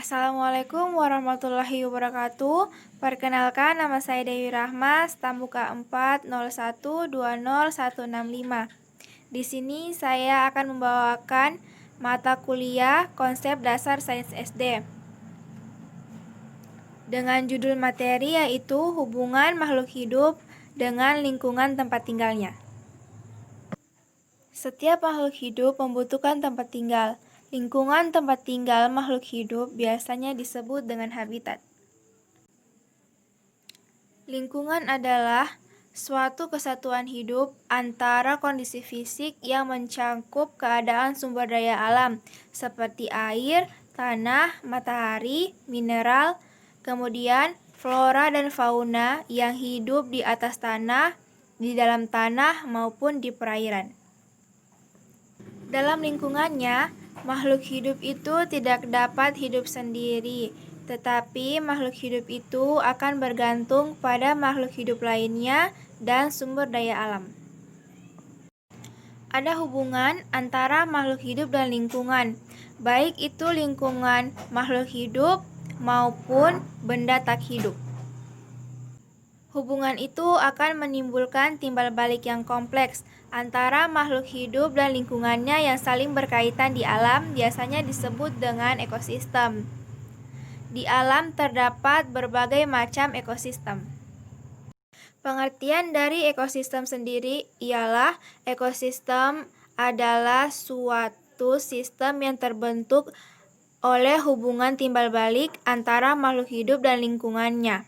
Assalamualaikum warahmatullahi wabarakatuh. Perkenalkan, nama saya Dewi Rahma, stam muka 401201165. Di sini saya akan membawakan mata kuliah konsep dasar sains SD dengan judul materi yaitu hubungan makhluk hidup dengan lingkungan tempat tinggalnya. Setiap makhluk hidup membutuhkan tempat tinggal. Lingkungan tempat tinggal makhluk hidup biasanya disebut dengan habitat. Lingkungan adalah suatu kesatuan hidup antara kondisi fisik yang mencangkup keadaan sumber daya alam seperti air, tanah, matahari, mineral, kemudian flora dan fauna yang hidup di atas tanah, di dalam tanah maupun di perairan. Dalam lingkungannya, makhluk hidup itu tidak dapat hidup sendiri, tetapi makhluk hidup itu akan bergantung pada makhluk hidup lainnya dan sumber daya alam. Ada hubungan antara makhluk hidup dan lingkungan, baik itu lingkungan makhluk hidup maupun benda tak hidup. Hubungan itu akan menimbulkan timbal balik yang kompleks antara makhluk hidup dan lingkungannya yang saling berkaitan di alam, biasanya disebut dengan ekosistem. Di alam terdapat berbagai macam ekosistem. Pengertian dari ekosistem sendiri ialah ekosistem adalah suatu sistem yang terbentuk oleh hubungan timbal balik antara makhluk hidup dan lingkungannya.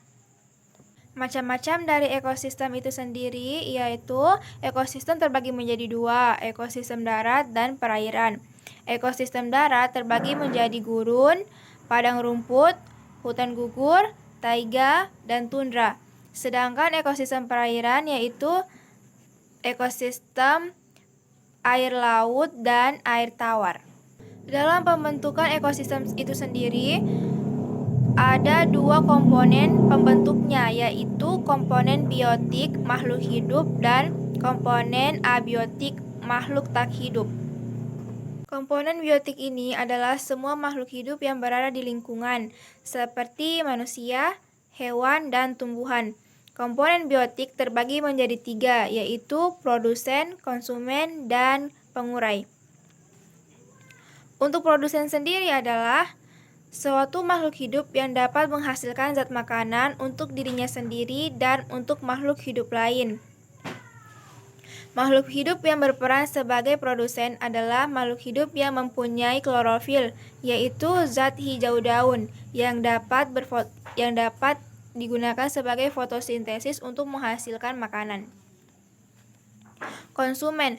Macam-macam dari ekosistem itu sendiri yaitu ekosistem terbagi menjadi dua, ekosistem darat dan perairan. Ekosistem darat terbagi menjadi gurun, padang rumput, hutan gugur, taiga, dan tundra. Sedangkan ekosistem perairan yaitu ekosistem air laut dan air tawar. Dalam pembentukan ekosistem itu sendiri, ada dua komponen pembentuknya, yaitu komponen biotik makhluk hidup dan komponen abiotik makhluk tak hidup. Komponen biotik ini adalah semua makhluk hidup yang berada di lingkungan, seperti manusia, hewan, dan tumbuhan. Komponen biotik terbagi menjadi tiga, yaitu produsen, konsumen, dan pengurai. Untuk produsen sendiri adalah suatu makhluk hidup yang dapat menghasilkan zat makanan untuk dirinya sendiri dan untuk makhluk hidup lain. Makhluk hidup yang berperan sebagai produsen adalah makhluk hidup yang mempunyai klorofil, yaitu zat hijau daun yang dapat digunakan sebagai fotosintesis untuk menghasilkan makanan. Konsumen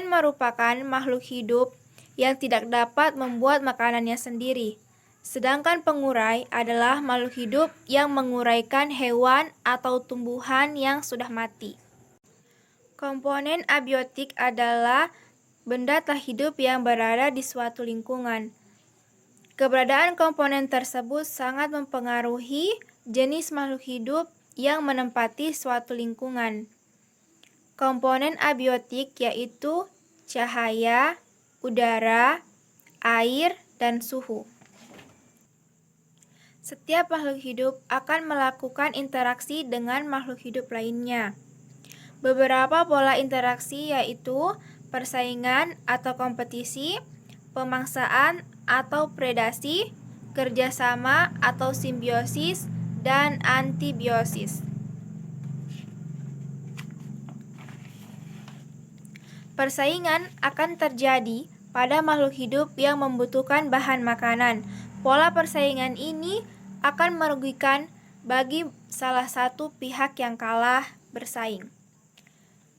merupakan makhluk hidup yang tidak dapat membuat makanannya sendiri. Sedangkan pengurai adalah makhluk hidup yang menguraikan hewan atau tumbuhan yang sudah mati. Komponen abiotik adalah benda tak hidup yang berada di suatu lingkungan. Keberadaan komponen tersebut sangat mempengaruhi jenis makhluk hidup yang menempati suatu lingkungan. Komponen abiotik yaitu cahaya, udara, air, dan suhu. Setiap makhluk hidup akan melakukan interaksi dengan makhluk hidup lainnya. Beberapa pola interaksi yaitu persaingan atau kompetisi, pemangsaan atau predasi, kerjasama atau simbiosis, dan antibiosis. Persaingan akan terjadi pada makhluk hidup yang membutuhkan bahan makanan. Pola persaingan ini akan merugikan bagi salah satu pihak yang kalah bersaing.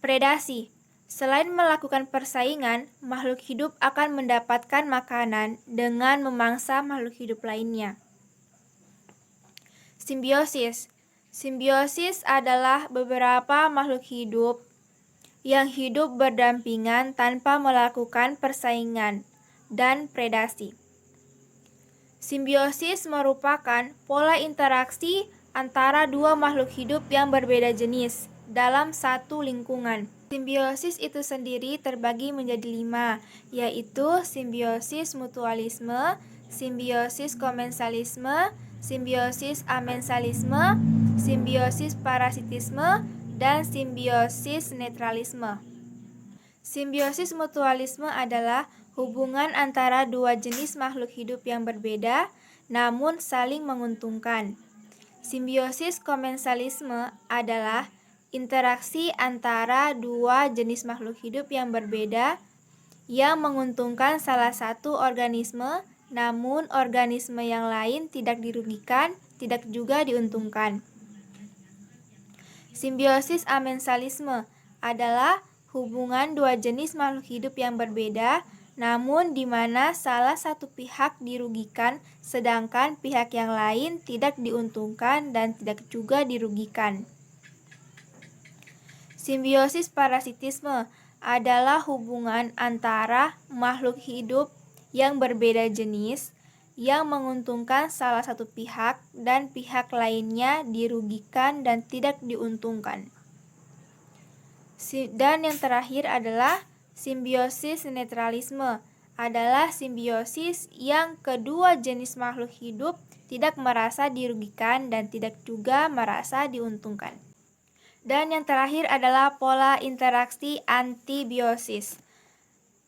Predasi. Selain melakukan persaingan, makhluk hidup akan mendapatkan makanan dengan memangsa makhluk hidup lainnya. Simbiosis. Simbiosis adalah beberapa makhluk hidup yang hidup berdampingan tanpa melakukan persaingan dan predasi. Simbiosis merupakan pola interaksi antara dua makhluk hidup yang berbeda jenis dalam satu lingkungan. Simbiosis itu sendiri terbagi menjadi 5, yaitu simbiosis mutualisme, simbiosis komensalisme, simbiosis amensalisme, simbiosis parasitisme, dan simbiosis netralisme. Simbiosis mutualisme adalah hubungan antara dua jenis makhluk hidup yang berbeda namun saling menguntungkan. Simbiosis komensalisme adalah interaksi antara dua jenis makhluk hidup yang berbeda yang menguntungkan salah satu organisme, namun organisme yang lain tidak dirugikan, tidak juga diuntungkan. Simbiosis amensalisme adalah hubungan dua jenis makhluk hidup yang berbeda, namun di mana salah satu pihak dirugikan, sedangkan pihak yang lain tidak diuntungkan dan tidak juga dirugikan. Simbiosis parasitisme adalah hubungan antara makhluk hidup yang berbeda jenis yang menguntungkan salah satu pihak dan pihak lainnya dirugikan dan tidak diuntungkan. Dan yang terakhir adalah simbiosis netralisme, adalah simbiosis yang kedua jenis makhluk hidup tidak merasa dirugikan dan tidak juga merasa diuntungkan. Dan yang terakhir adalah pola interaksi antibiosis.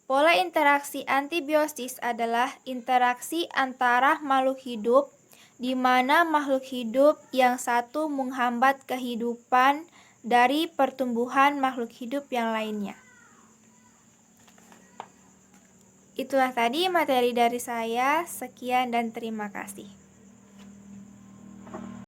Pola interaksi antibiosis adalah interaksi antara makhluk hidup di mana makhluk hidup yang satu menghambat kehidupan dari pertumbuhan makhluk hidup yang lainnya. Itulah tadi materi dari saya. Sekian dan terima kasih.